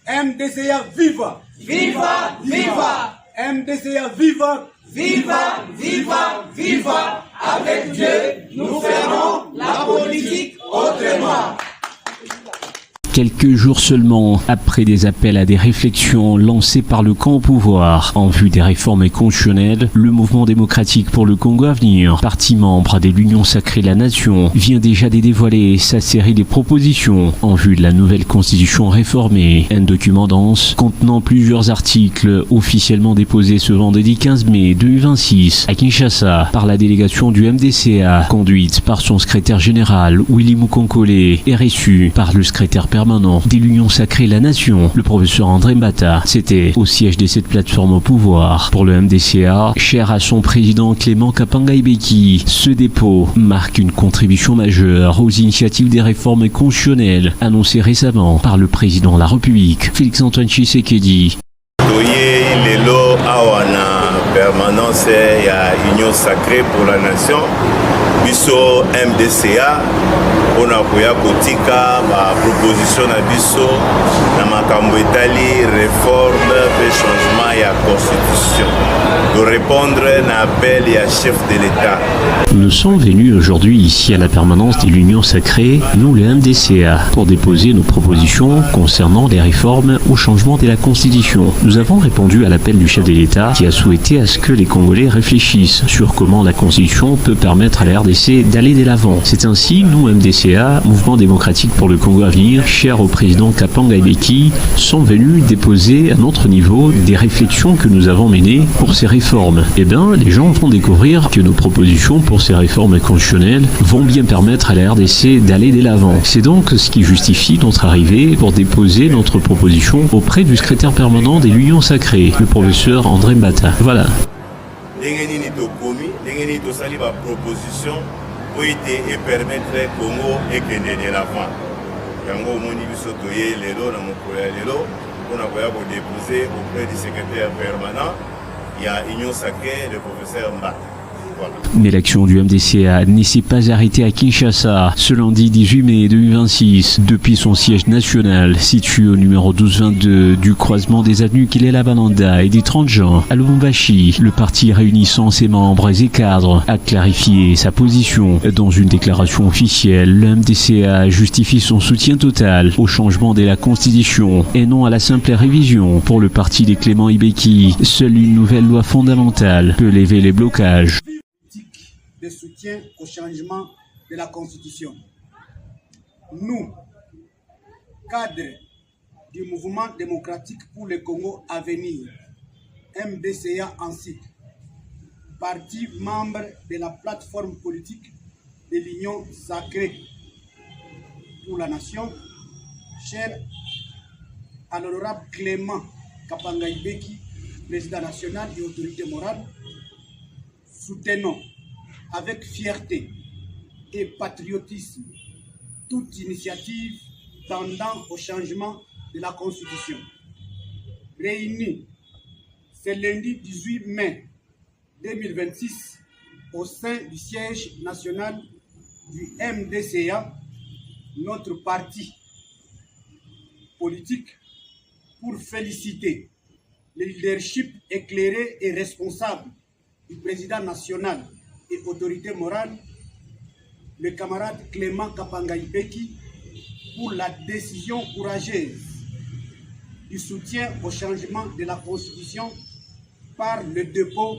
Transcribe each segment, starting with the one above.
MDCA viva! Viva! Viva! MDCA viva! Viva! Viva! Viva! Avec Dieu, nous ferons la politique autrement. Quelques jours seulement après des appels à des réflexions lancés par le camp au pouvoir en vue des réformes constitutionnelles, le mouvement démocratique pour le Congo à venir, parti membre de l'Union sacrée de la Nation, vient déjà de dévoiler sa série de propositions en vue de la nouvelle constitution réformée. Un document dense contenant plusieurs articles officiellement déposés ce vendredi 15 mai 2026 à Kinshasa par la délégation du MDCA, conduite par son secrétaire général Willy Mukonkole et reçu par le secrétaire permanent de l'Union sacrée la Nation, le professeur André Mbata. C'était au siège de cette plateforme au pouvoir. Pour le MDCA, cher à son président Clément Kapanga Ibeki, ce dépôt marque une contribution majeure aux initiatives des réformes constitutionnelles annoncées récemment par le président de la République, Félix-Antoine Tshisekedi. Permanence ya Union sacrée pour la Nation, biso MDCA, on a koya kotika ma proposition na biso na makambo etali réforme et changement ya constitution, de répondre à l'appel ya chef de l'État. Nous sommes venus aujourd'hui ici à la permanence de l'Union sacrée, nous le MDCA, pour déposer nos propositions concernant les réformes au changement de la Constitution. Nous avons répondu à l'appel du chef de l'État qui a souhaité à ce que les Congolais réfléchissent sur comment la Constitution peut permettre à la RDC d'aller de l'avant. C'est ainsi, nous MDCA, Mouvement démocratique pour le Congo à venir, cher au président Kapanga Ibeki, sont venus déposer à notre niveau des réflexions que nous avons menées pour ces réformes. Eh bien, les gens vont découvrir que nos propositions pour ces réformes constitutionnelles vont bien permettre à la RDC d'aller de l'avant. C'est donc ce qui justifie notre arrivée pour déposer notre proposition auprès du secrétaire permanent de l'Union sacrée, le professeur André Mbata. Voilà. Proposition pour et permettre Congo et de l'avant. Yango moni biso toye lelo na mokolo ya lelo on a déposer auprès du secrétaire permanent il y a Union sacrée le professeur Mbata. Voilà. Mais l'action du MDCA ne s'est pas arrêtée à Kinshasa ce lundi 18 mai 2026 depuis son siège national situé au numéro 1222 du croisement des avenues Kilela Balanda et des 30 Jean à Lubumbashi. Le parti réunissant ses membres et cadres a clarifié sa position. Dans une déclaration officielle, le MDCA justifie son soutien total au changement de la Constitution et non à la simple révision. Pour le parti des Clément Ibeki, seule une nouvelle loi fondamentale peut lever les blocages. De soutien au changement de la Constitution. Nous, cadres du mouvement démocratique pour le Congo à venir, MDCA en cycle, parti membre de la plateforme politique de l'Union sacrée pour la Nation, cher à l'honorable Clément Kapanga Ibeki, président national et autorité morale, soutenons avec fierté et patriotisme toute initiative tendant au changement de la Constitution. Réunis ce lundi 18 mai 2026 au sein du siège national du MDCA, notre parti politique, pour féliciter le leadership éclairé et responsable du président national et autorité morale, le camarade Clément Kapanga Ibeki, pour la décision courageuse du soutien au changement de la Constitution par le dépôt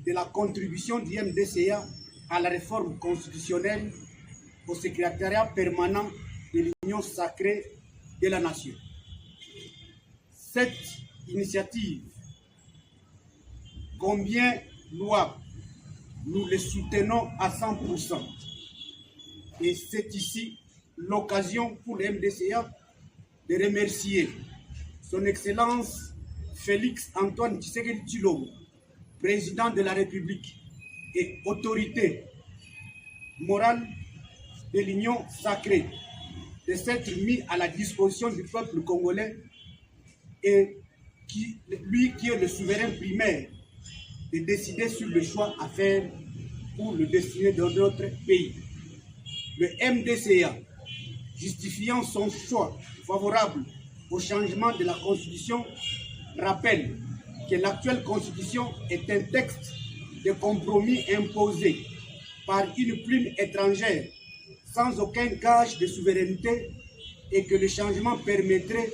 de la contribution du MDCA à la réforme constitutionnelle au secrétariat permanent de l'Union sacrée de la Nation. Cette initiative, combien louable, nous le soutenons à 100%. Et c'est ici l'occasion pour le MDCA de remercier son Excellence Félix-Antoine Tshisekedi Tshilombo, président de la République et autorité morale de l'Union sacrée, de s'être mis à la disposition du peuple congolais et lui qui est le souverain primaire de décider sur le choix à faire pour le destiné de notre pays. Le MDCA, justifiant son choix favorable au changement de la Constitution rappelle que l'actuelle Constitution est un texte de compromis imposé par une plume étrangère sans aucun gage de souveraineté et que le changement permettrait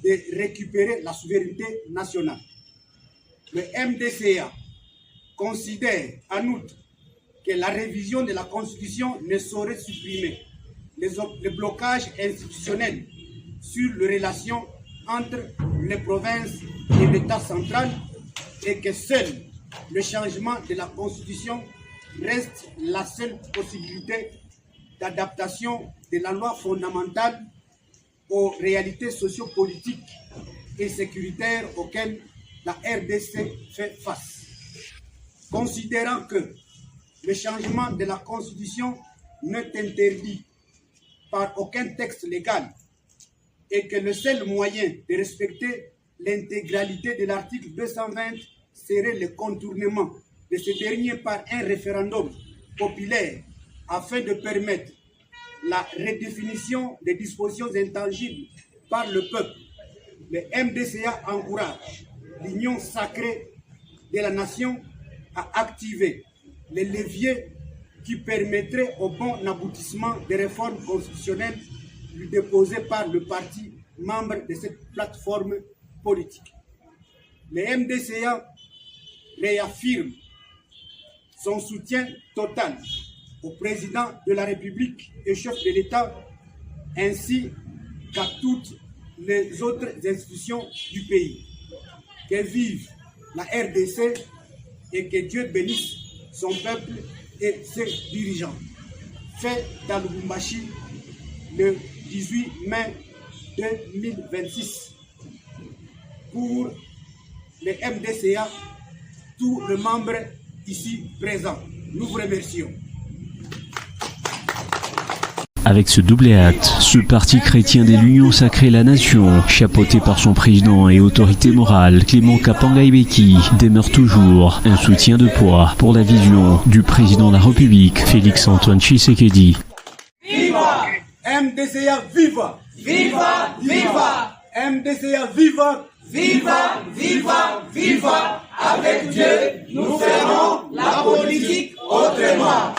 de récupérer la souveraineté nationale. Le MDCA considère en outre que la révision de la Constitution ne saurait supprimer les blocages institutionnels sur les relations entre les provinces et l'État central et que seul le changement de la Constitution reste la seule possibilité d'adaptation de la loi fondamentale aux réalités sociopolitiques et sécuritaires auxquelles la RDC fait face. Considérant que le changement de la Constitution n'est interdit par aucun texte légal et que le seul moyen de respecter l'intégralité de l'article 220 serait le contournement de ce dernier par un référendum populaire afin de permettre la redéfinition des dispositions intangibles par le peuple. Le MDCA encourage l'union sacrée de la nation à activer les leviers qui permettraient au bon aboutissement des réformes constitutionnelles déposées par le parti membre de cette plateforme politique. Le MDCA réaffirme son soutien total au président de la République et chef de l'État, ainsi qu'à toutes les autres institutions du pays. Que vive la RDC et que Dieu bénisse son peuple et ses dirigeants. Fait dans Lubumbashi le 18 mai 2026. Pour les MDCA, tous les membres ici présents, nous vous remercions. Avec ce double acte, ce parti chrétien de l'Union Sacrée La Nation, chapeauté par son président et autorité morale, Clément Kapanga Ibeki, demeure toujours un soutien de poids pour la vision du président de la République, Félix-Antoine Tshisekedi. Viva! MDCA viva! Viva! Viva! MDCA viva! Viva! Viva! Viva! Avec Dieu, nous ferons la politique autrement.